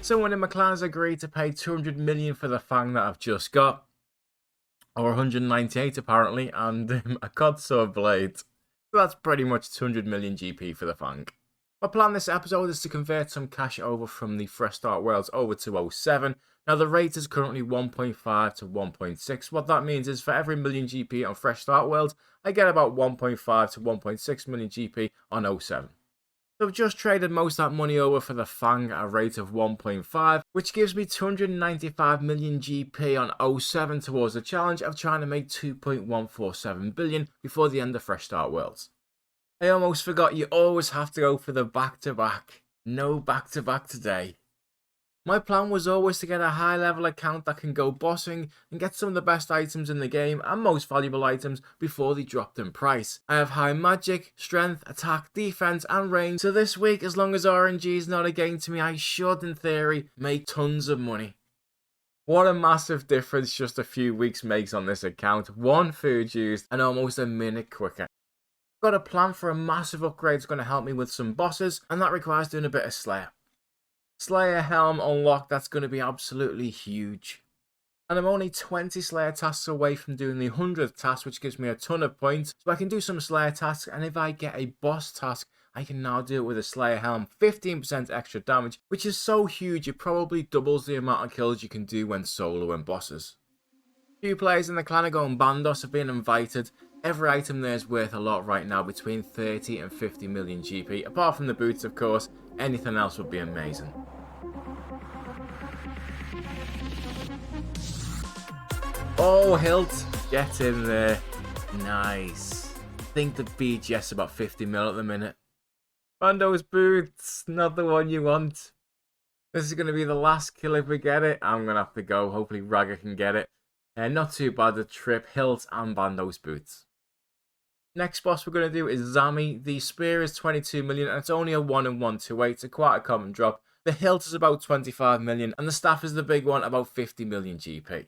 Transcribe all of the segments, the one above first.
Someone in my clan has agreed to pay 200 million for the Fang that I've just got. Or 198 apparently, and a Godsword Blade. So that's pretty much 200 million GP for the Fang. My plan this episode is to convert some cash over from the Fresh Start Worlds over to 07. Now the rate is currently 1.5 to 1.6. What that means is for every million GP on Fresh Start Worlds, I get about 1.5 to 1.6 million GP on 07. So I've just traded most of that money over for the Fang at a rate of 1.5, which gives me 295 million GP on 07 towards the challenge of trying to make 2.147 billion before the end of Fresh Start Worlds. I almost forgot you always have to go for the back-to-back. No back-to-back today. My plan was always to get a high level account that can go bossing and get some of the best items in the game and most valuable items before they dropped in price. I have high magic, strength, attack, defense and range, so this week as long as RNG is not against me I should in theory make tons of money. What a massive difference just a few weeks makes on this account. 1 food used and almost a minute quicker. Got a plan for a massive upgrade that's going to help me with some bosses, and that requires doing a bit of Slayer. Slayer Helm unlocked, that's going to be absolutely huge. And I'm only 20 Slayer tasks away from doing the 100th task, which gives me a ton of points. So I can do some Slayer tasks, and if I get a boss task, I can now do it with a Slayer Helm. 15% extra damage, which is so huge, it probably doubles the amount of kills you can do when soloing bosses. Few players in the clan are going Bandos have been invited. Every item there is worth a lot right now, between 30 and 50 million GP. Apart from the boots, of course, anything else would be amazing. Oh, Hilt, get in there. Nice. I think the BGS about 50 mil at the minute. Bando's boots, not the one you want. This is going to be the last kill if we get it. I'm going to have to go. Hopefully Raga can get it. Not too bad the trip, Hilt and Bando's boots. Next boss we're going to do is Zami. The spear is 22 million and it's only a 1 in 128, so quite a common drop. The hilt is about 25 million and the staff is the big one, about 50 million GP.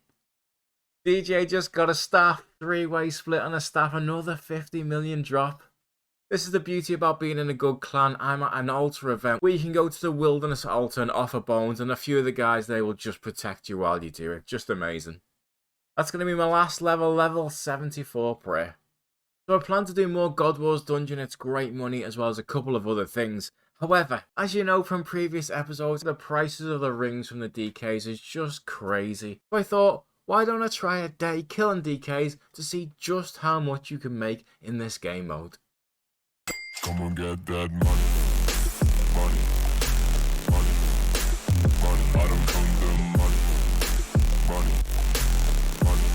DJ just got a staff, 3-way split on a staff, another 50 million drop. This is the beauty about being in a good clan. I'm at an altar event where you can go to the wilderness altar and offer bones, and a few of the guys they will just protect you while you do it. Just amazing. That's going to be my last level 74 prayer. So I plan to do more God Wars dungeon, it's great money as well as a couple of other things. However, as you know from previous episodes, the prices of the rings from the DKs is just crazy. So I thought, why don't I try a day killing DKs to see just how much you can make in this game mode. Come on, get that money. Money. Money. Money. I don't come the money. Money. Money.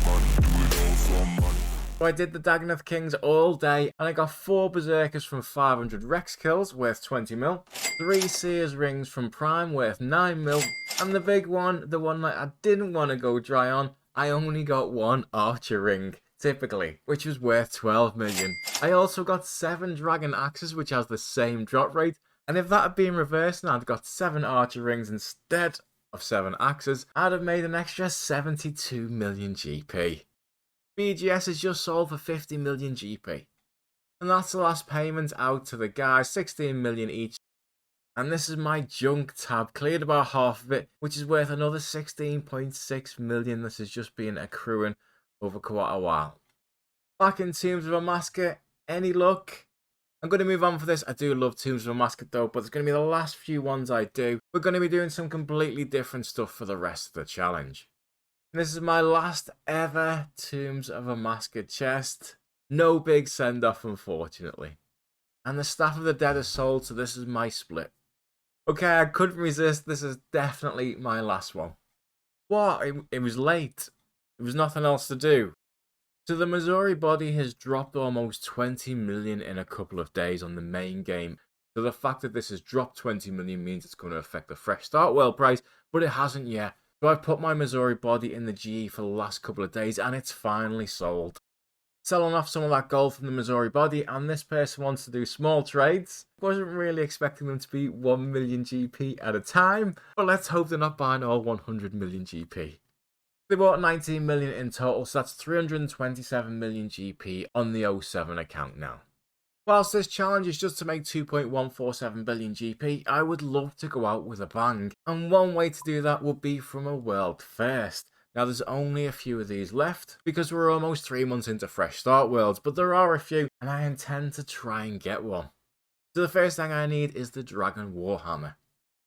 Money. Do it all for money. So I did the Dagonoth Kings all day and I got 4 Berserkers from 500 Rex kills worth 20 mil, 3 Seers rings from Prime worth 9 mil, and the big one, the one that I didn't want to go dry on, I only got 1 Archer ring, typically, which was worth 12 million. I also got 7 Dragon Axes, which has the same drop rate, and if that had been reversed and I'd got 7 Archer rings instead of 7 Axes, I'd have made an extra 72 million GP. BGS is just sold for 50 million GP. And that's the last payment out to the guys, 16 million each. And this is my junk tab, cleared about half of it, which is worth another 16.6 million. This has just been accruing over quite a while. Back in Tombs of a Massacre, any luck? I'm going to move on for this. I do love Tombs of a Massacre though, but it's going to be the last few ones I do. We're going to be doing some completely different stuff for the rest of the challenge. This is my last ever Tombs of a Massacre chest. No big send-off, unfortunately. And the Staff of the Dead is sold, so this is my split. Okay, I couldn't resist. This is definitely my last one. What? It was late. There was nothing else to do. So the Missouri body has dropped almost 20 million in a couple of days on the main game. So the fact that this has dropped 20 million means it's going to affect the Fresh Start World price, but it hasn't yet. So I've put my Missouri body in the GE for the last couple of days and it's finally sold. Selling off some of that gold from the Missouri body, and this person wants to do small trades. Wasn't really expecting them to be 1 million GP at a time, but let's hope they're not buying all 100 million GP. They bought 19 million in total, so that's 327 million GP on the 07 account now. Whilst this challenge is just to make 2.147 billion GP, I would love to go out with a bang. And one way to do that would be from a world first. Now there's only a few of these left because we're almost 3 months into Fresh Start Worlds, but there are a few and I intend to try and get one. So the first thing I need is the Dragon Warhammer.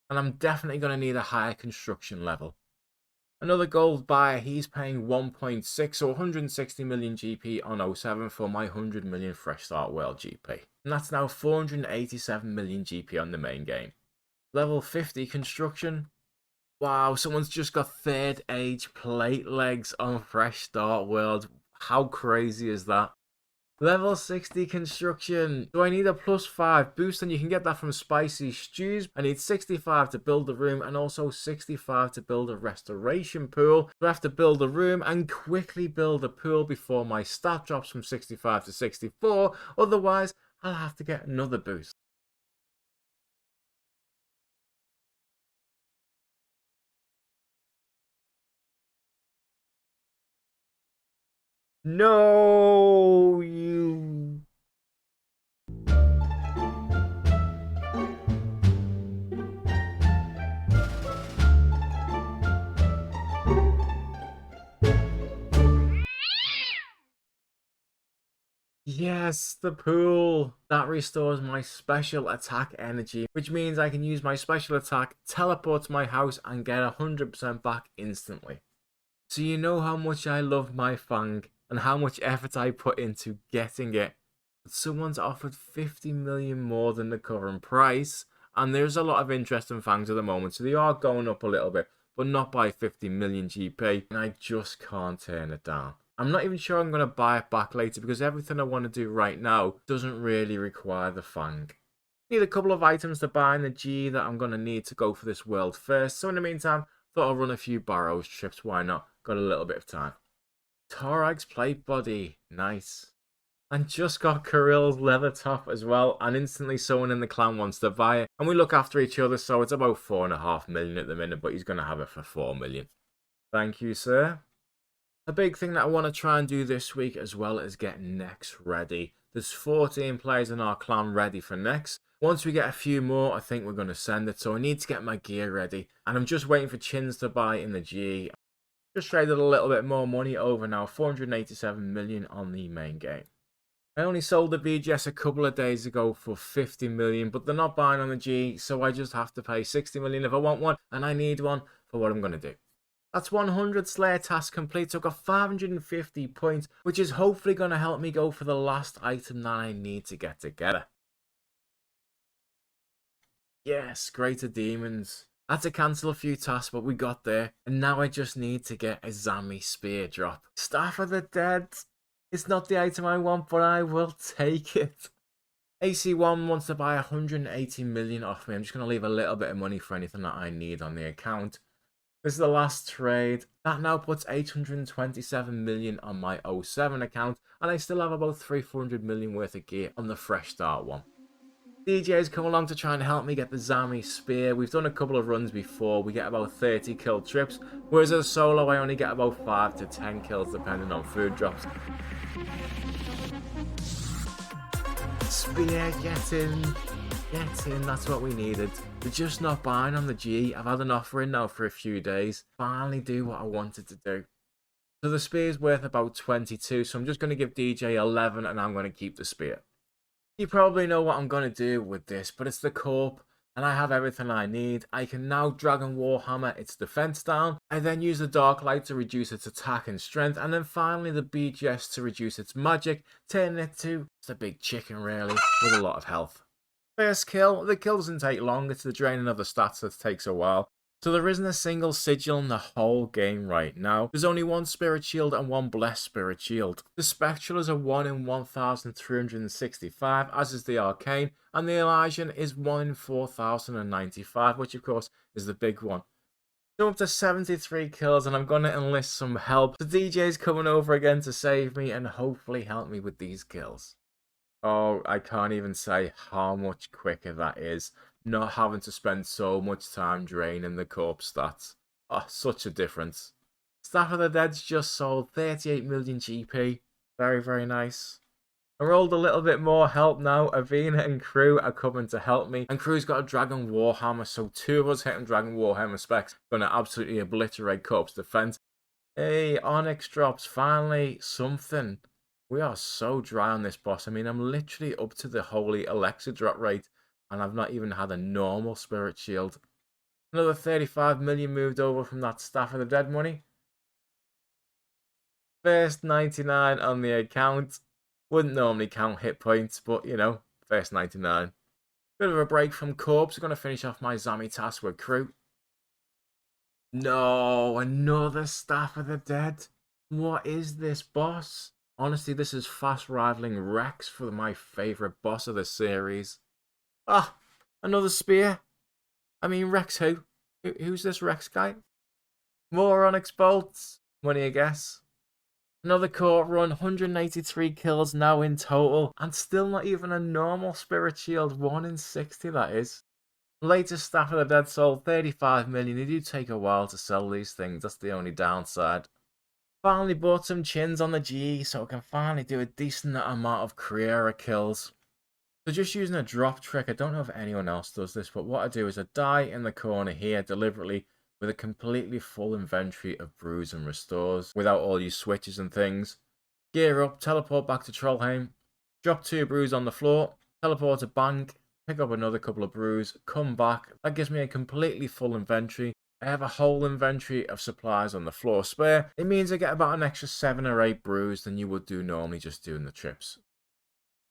And I'm definitely going to need a higher construction level. Another gold buyer, he's paying 1.6 or 160 million GP on 07 for my 100 million Fresh Start World GP. And that's now 487 million GP on the main game. Level 50 construction. Wow, someone's just got third age plate legs on Fresh Start World. How crazy is that? Level 60 construction. Do I need a +5 boost? And you can get that from Spicy Stews. I need 65 to build the room and also 65 to build a restoration pool. So I have to build a room and quickly build a pool before my stat drops from 65 to 64. Otherwise, I'll have to get another boost. No, you... Yes, the pool. That restores my special attack energy, which means I can use my special attack, teleport to my house and get 100% back instantly. So you know how much I love my Fang and how much effort I put into getting it. But someone's offered 50 million more than the current price, and there's a lot of interest in Fangs at the moment, so they are going up a little bit, but not by 50 million GP, and I just can't turn it down. I'm not even sure I'm going to buy it back later because everything I want to do right now doesn't really require the Fang. Need a couple of items to buy in the G that I'm going to need to go for this world first, so in the meantime, thought I'll run a few Barrows trips, why not? Got a little bit of time. Torag's plate body, nice. And just got Kirill's leather top as well, and instantly someone in the clan wants to buy it. And we look after each other, so it's about 4.5 million at the minute, but he's going to have it for 4 million. Thank you, sir. A big thing that I want to try and do this week as well is get Nex ready. There's 14 players in our clan ready for Nex. Once we get a few more, I think we're going to send it, so I need to get my gear ready. And I'm just waiting for Chins to buy in the G. Just traded a little bit more money over now, 487 million on the main game. I only sold the BGS a couple of days ago for 50 million, but they're not buying on the G, so I just have to pay 60 million if I want one, and I need one for what I'm going to do. That's 100 Slayer tasks complete, so I've got 550 points, which is hopefully going to help me go for the last item that I need to get together. Yes, Greater Demons. I had to cancel a few tasks, but we got there. And now I just need to get a Zami Spear drop. Staff of the Dead. It's not the item I want, but I will take it. AC1 wants to buy 180 million off me. I'm just going to leave a little bit of money for anything that I need on the account. This is the last trade. That now puts 827 million on my 07 account. And I still have about 300 million worth of gear on the Fresh Start one. DJ's come along to try and help me get the Zami Spear. We've done a couple of runs before. We get about 30 kill trips. Whereas as a solo, I only get about 5 to 10 kills depending on food drops. Spear, get in. Get in, that's what we needed. They're just not buying on the G. I've had an offer in now for a few days. Finally do what I wanted to do. So the Spear's worth about 22. So I'm just going to give DJ 11 and I'm going to keep the Spear. You probably know what I'm going to do with this, but it's the Corp, and I have everything I need. I can now Dragon Warhammer its defense down. I then use the Dark Light to reduce its attack and strength, and then finally the BGS to reduce its magic, turning it to just a big chicken really, with a lot of health. First kill, the kill doesn't take long, it's the draining of the stats that takes a while. So there isn't a single sigil in the whole game right now. There's only one Spirit Shield and one Blessed Spirit Shield. The Spectral is a 1 in 1,365, as is the Arcane, and the Elysian is 1 in 4,095, which of course is the big one. So I'm up to 73 kills and I'm going to enlist some help. The DJ's coming over again to save me and hopefully help me with these kills. Oh, I can't even say how much quicker that is. Not having to spend so much time draining the corpse stats. Oh, such a difference. Staff of the Dead's just sold 38 million GP. Very, very nice. I rolled a little bit more help now. Avina and Crew are coming to help me. And Crew's got a Dragon Warhammer, so 2 of us hitting Dragon Warhammer specs. Gonna absolutely obliterate Corpse Defense. Hey, Onyx drops, finally something. We are so dry on this boss. I mean, I'm literally up to the Holy Elixir drop rate, and I've not even had a normal Spirit Shield. Another 35 million moved over from that Staff of the Dead money. First 99 on the account. Wouldn't normally count hit points, but you know, first 99. Bit of a break from Corpse. I'm going to finish off my Zami task with Crew. No, another Staff of the Dead. What is this boss? Honestly, this is fast rivaling Rex for my favourite boss of the series. Ah, another spear. I mean, Rex who? Who's this Rex guy? More Onyx bolts. Money, I guess. Another court run, 183 kills now in total, and still not even a normal Spirit Shield, 1 in 60 that is. Latest Staff of the Dead sold, 35 million. They do take a while to sell these things, that's the only downside. Finally bought some chins on the G, so I can finally do a decent amount of Creator kills. So just using a drop trick, I don't know if anyone else does this, but what I do is I die in the corner here deliberately with a completely full inventory of brews and restores, without all your switches and things. Gear up, teleport back to Trollheim, drop 2 brews on the floor, teleport to bank, pick up another couple of brews, come back. That gives me a completely full inventory. I have a whole inventory of supplies on the floor spare. It means I get about an extra 7 or 8 brews than you would do normally just doing the trips.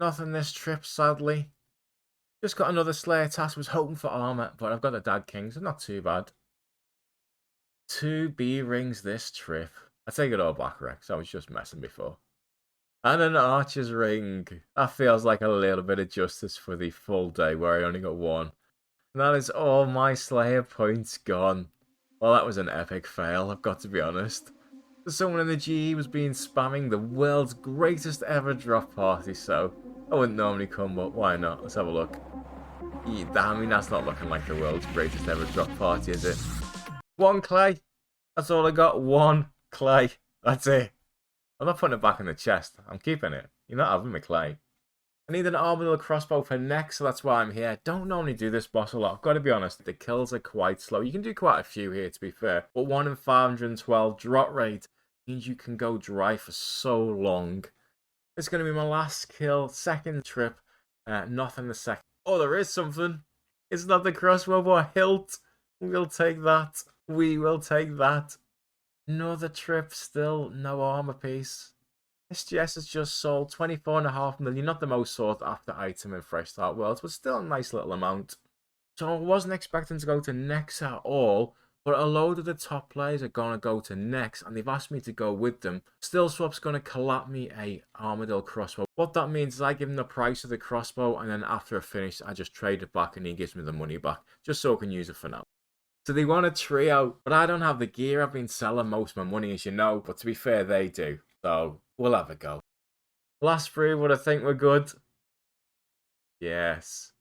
Nothing this trip, sadly. Just got another Slayer task, was hoping for armor, but I've got the Dad King, so not too bad. 2 B rings this trip. I take it all back, Rex. I was just messing before. And an Archer's ring. That feels like a little bit of justice for the full day where I only got 1. And that is all my Slayer points gone. Well, that was an epic fail, I've got to be honest. Someone in the GE was being spamming the world's greatest ever drop party, so I wouldn't normally come, but why not? Let's have a look. Yeah, I mean, that's not looking like the world's greatest ever drop party, is it? 1 clay. That's all I got. 1 clay. That's it. I'm not putting it back in the chest. I'm keeping it. You're not having me clay. I need an Armadillo crossbow for next, so that's why I'm here. Don't normally do this boss a lot. I've got to be honest, the kills are quite slow. You can do quite a few here, to be fair. But 1 in 512 drop rate means you can go dry for so long. It's going to be my last kill, second trip. Nothing the second. Oh, there is something. It's not the crossbow, but a hilt. We'll take that. We will take that. Another trip, still no armor piece. SGS has just sold 24.5 million, not the most sought after item in Fresh Start Worlds, but still a nice little amount. So I wasn't expecting to go to Next at all, but a load of the top players are going to go to Next, and they've asked me to go with them. Still Swap's going to collab me a Armadillo crossbow. What that means is I give him the price of the crossbow, and then after I finish, I just trade it back and he gives me the money back, just so I can use it for now. So they want a trio, but I don't have the gear. I've been selling most of my money, as you know, but to be fair, they do. So we'll have a go. Last 3 would I think we're good? Yes.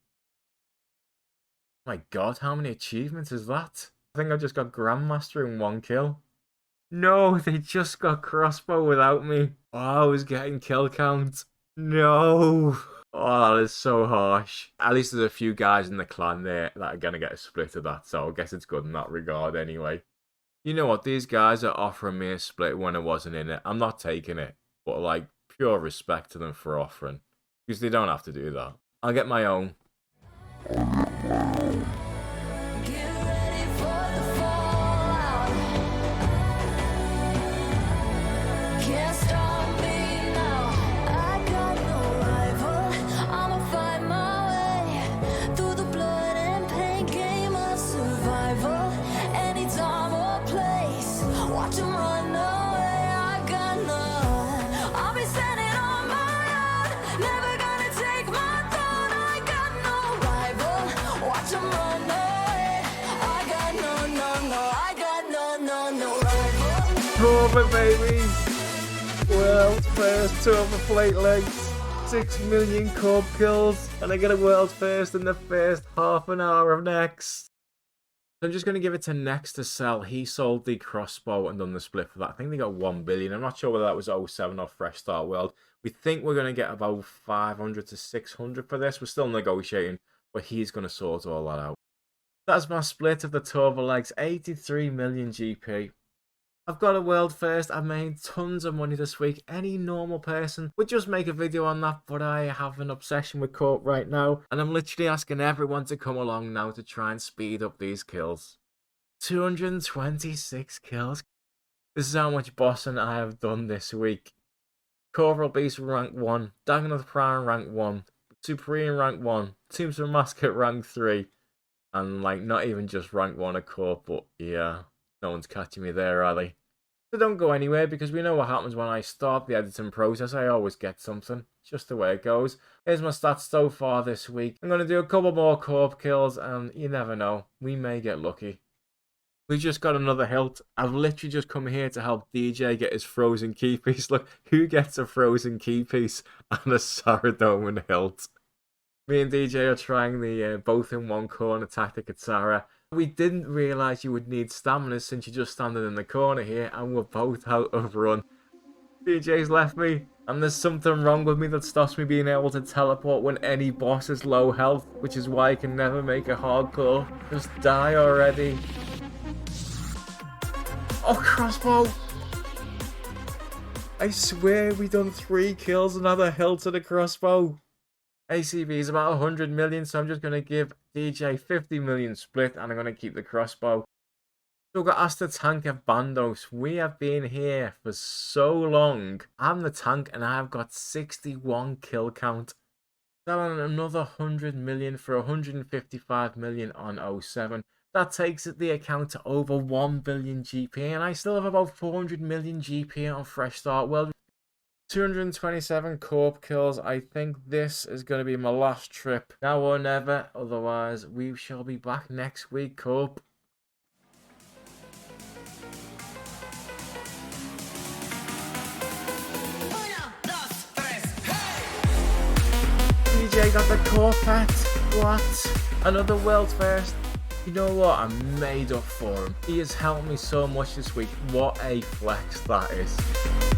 My god, how many achievements is that? I think I just got Grandmaster in 1 kill. No, they just got crossbow without me. Oh, I was getting kill count. No. Oh, that is so harsh. At least there's a few guys in the clan there that are going to get a split of that, so I guess it's good in that regard anyway. You know what, these guys are offering me a split when I wasn't in it. I'm not taking it, but like, pure respect to them for offering. Because they don't have to do that. I'll get my own. Over, baby! World's first Silver Plate legs, 6 million corp kills, and I get a world's first in the first half an hour of Next. So I'm just going to give it to Next to sell. He sold the crossbow and done the split for that. I think they got 1 billion. I'm not sure whether that was 07 or Fresh Start World. We think we're going to get about 500 to 600 for this. We're still negotiating, but he's going to sort all that out. That's my split of the Lilratbags, 83 million GP. I've got a world first. I've made tons of money this week. Any normal person would just make a video on that, but I have an obsession with Corp right now, and I'm literally asking everyone to come along now to try and speed up these kills. 226 kills. This is how much bossing I have done this week. Corporal Beast rank 1, Dagon of the Prime rank 1, Supreme rank 1, Tombs of Mascot rank 3, and like not even just rank 1 of Corp, but yeah. No one's catching me there, are they? So don't go anywhere, because we know what happens when I start the editing process. I always get something. It's just the way it goes. Here's my stats so far this week. I'm going to do a couple more Corp kills, and you never know. We may get lucky. We just got another hilt. I've literally just come here to help DJ get his frozen key piece. Look, who gets a frozen key piece and a Saradomin hilt? Me and DJ are trying the both in one corner tactic at Sarah. We didn't realise you would need stamina since you're just standing in the corner here, and we're both out of run. DJ's left me, and there's something wrong with me that stops me being able to teleport when any boss is low health, which is why I can never make a hardcore. Just die already. Oh, crossbow! I swear we done 3 kills and had a hilt to the crossbow. ACV is about 100 million, so I'm just going to give DJ 50 million split, and I'm going to keep the crossbow. So we've got Asta Tank of Bandos. We have been here for so long. I'm the tank, and I've got 61 kill count. Selling another 100 million for 155 million on 07. That takes the account to over 1 billion GP, and I still have about 400 million GP on Fresh Start World. 227 Corp kills. I think this is going to be my last trip. Now or never. Otherwise, we shall be back next week, Corp. DJ got the Corpet. What? Another world first. You know what? I'm made up for him. He has helped me so much this week. What a flex that is.